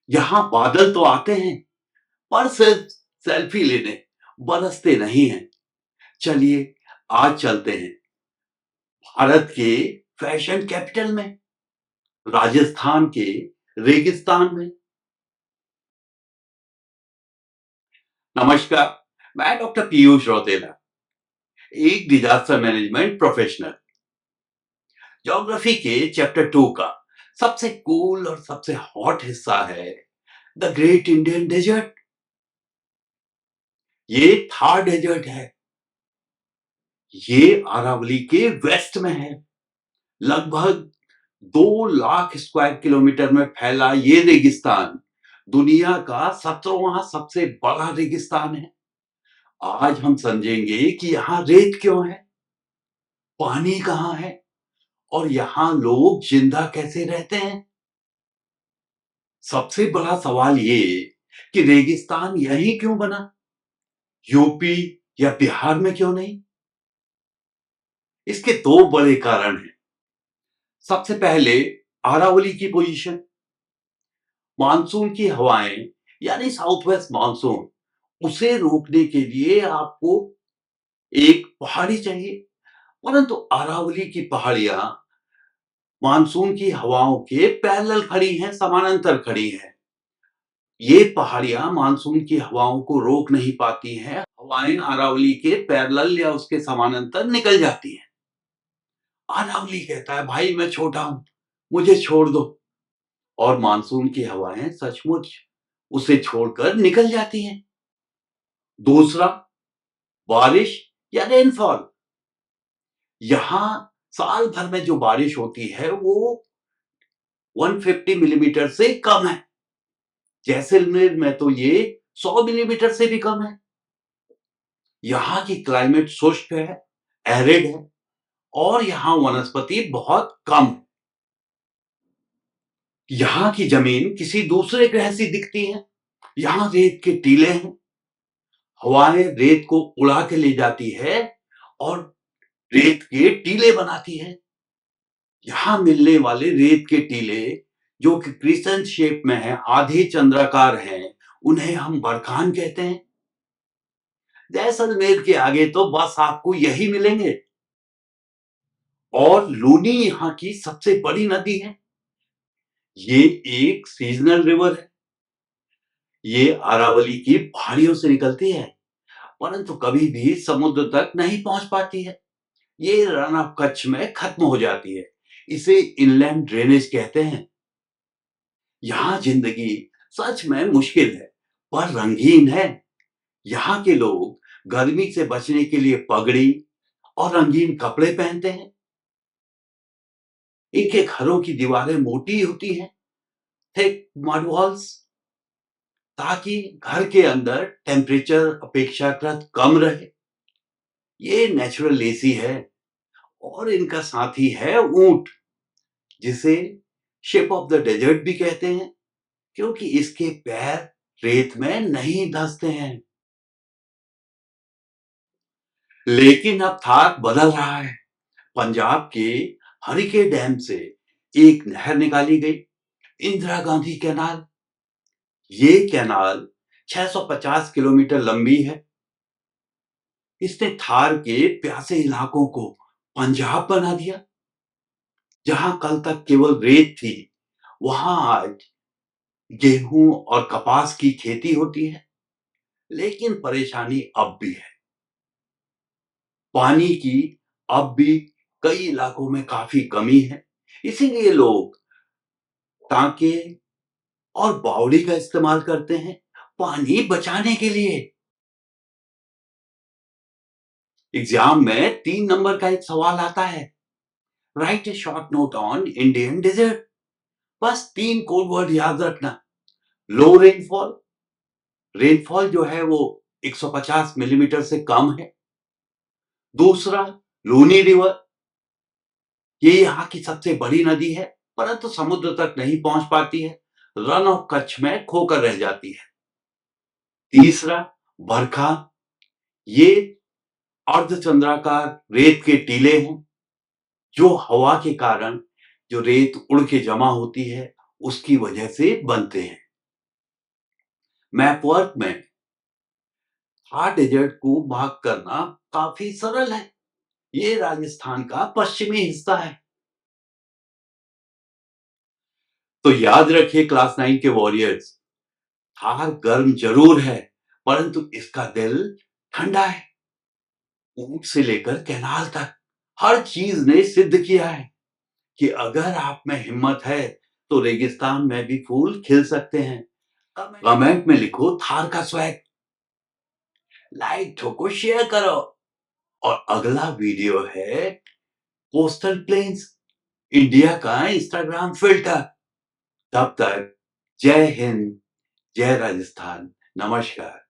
यहाँ बादल तो आते हैं पर सिर्फ सेल्फी लेने, बरसते नहीं हैं। चलिए आज चलते हैं भारत के फैशन कैपिटल में, राजस्थान के रेगिस्तान में। नमस्कार, मैं डॉक्टर पीयूष रौतेला, एक डिजास्टर मैनेजमेंट प्रोफेशनल। ज्योग्राफी के चैप्टर 2 का सबसे कूल और सबसे हॉट हिस्सा है द ग्रेट इंडियन डेजर्ट। ये थार डेजर्ट है। ये अरावली के वेस्ट में है। लगभग 2 लाख स्क्वायर किलोमीटर में फैला ये रेगिस्तान दुनिया का 17वां सबसे बड़ा रेगिस्तान है। आज हम समझेंगे कि यहाँ रेत क्यों है, पानी कहाँ है और यहाँ लोग जिंदा कैसे रहते हैं। सबसे बड़ा सवाल ये कि रेगिस्तान यहीं क्यों बना, यूपी या बिहार में क्यों नहीं। इसके दो बड़े कारण हैं। सबसे पहले अरावली की पोजीशन। मानसून की हवाएं यानी साउथ वेस्ट मानसून, उसे रोकने के लिए आपको एक पहाड़ी चाहिए, परंतु अरावली की पहाड़ियां मानसून की हवाओं के पैरेलल खड़ी हैं, समानांतर खड़ी हैं। ये पहाड़ियां मानसून की हवाओं को रोक नहीं पाती हैं। हवाएं अरावली के पैरेलल या उसके समानांतर निकल जाती हैं। अरावली कहता है भाई मैं छोटा हूं, मुझे छोड़ दो, और मानसून की हवाएं सचमुच उसे छोड़कर निकल जाती हैं। दूसरा, बारिश या रेनफॉल। यहां साल भर में जो बारिश होती है वो 150 मिलीमीटर से कम है। जैसलमेर में तो ये 100 मिलीमीटर से भी कम है। यहाँ की क्लाइमेट शुष्क है, एरिड है, और यहाँ वनस्पति बहुत कम है। यहाँ की जमीन किसी दूसरे ग्रह से दिखती है। यहाँ रेत के टीले हैं। हवाएं रेत को उड़ा के ले जाती है और रेत के टीले बनाती है। यहाँ मिलने वाले रेत के टीले जो कि क्रिसेंट शेप में है, आधे चंद्राकार हैं, उन्हें हम बरखान कहते हैं। जैसलमेर के आगे तो बस आपको यही मिलेंगे। और लूनी यहाँ की सबसे बड़ी नदी है। ये एक सीजनल रिवर है। ये अरावली की पहाड़ियों से निकलती है, परंतु कभी भी समुद्र तक नहीं पहुंच पाती है। ये रन ऑफ कच्छ में खत्म हो जाती है। इसे इनलैंड ड्रेनेज कहते हैं। यहाँ जिंदगी सच में मुश्किल है पर रंगीन है। यहाँ के लोग गर्मी से बचने के लिए पगड़ी और रंगीन कपड़े पहनते हैं। इनके घरों की दीवारें मोटी होती हैं, थिक मड वॉल्स, ताकि घर के अंदर टेम्परेचर अपेक्षाकृत कम रहे। ये नेचुरल एसी है। और इनका साथी है ऊंट, जिसे शिप ऑफ द डेजर्ट भी कहते हैं, क्योंकि इसके पैर रेत में नहीं धंसते हैं। लेकिन अब थार बदल रहा है। पंजाब के हरिके डैम से एक नहर निकाली गई, इंदिरा गांधी कैनाल। ये कैनाल 650 किलोमीटर लंबी है। इसने थार के प्यासे इलाकों को पंजाब बना दिया। जहां कल तक केवल रेत थी, वहां आज गेहूं और कपास की खेती होती है। लेकिन परेशानी अब भी है। पानी की अब भी कई इलाकों में काफी कमी है। इसीलिए लोग टांके और बावड़ी का इस्तेमाल करते हैं पानी बचाने के लिए। एग्जाम में 3 नंबर का एक सवाल आता है, write a short note on Indian desert. बस 3 कोड वर्ड याद रखना। लो रेनफॉल, रेनफॉल जो है वो 150 मिलीमीटर से कम है। दूसरा, लूनी रिवर, ये यहाँ की सबसे बड़ी नदी है, परंतु समुद्र तक नहीं पहुंच पाती है, रन ऑफ कच्छ में खोकर रह जाती है। तीसरा, बरखा, ये अर्धचंद्राकार रेत के टीले हैं जो हवा के कारण जो रेत उड़ के जमा होती है उसकी वजह से बनते हैं। मैपवर्क में थार डेजर्ट को मार्क करना काफी सरल है। ये राजस्थान का पश्चिमी हिस्सा है। तो याद रखिए क्लास 9 के वॉरियर्स, थार गर्म जरूर है, परंतु इसका दिल ठंडा है। ऊंट से लेकर कैनाल तक हर चीज ने सिद्ध किया है कि अगर आप में हिम्मत है तो रेगिस्तान में भी फूल खिल सकते हैं। कमेंट में लिखो थार का स्वैग, लाइक ठोको, शेयर करो। और अगला वीडियो है कोस्टल प्लेन्स, इंडिया का इंस्टाग्राम फिल्टर। तब तक जय हिंद, जय राजस्थान, नमस्कार।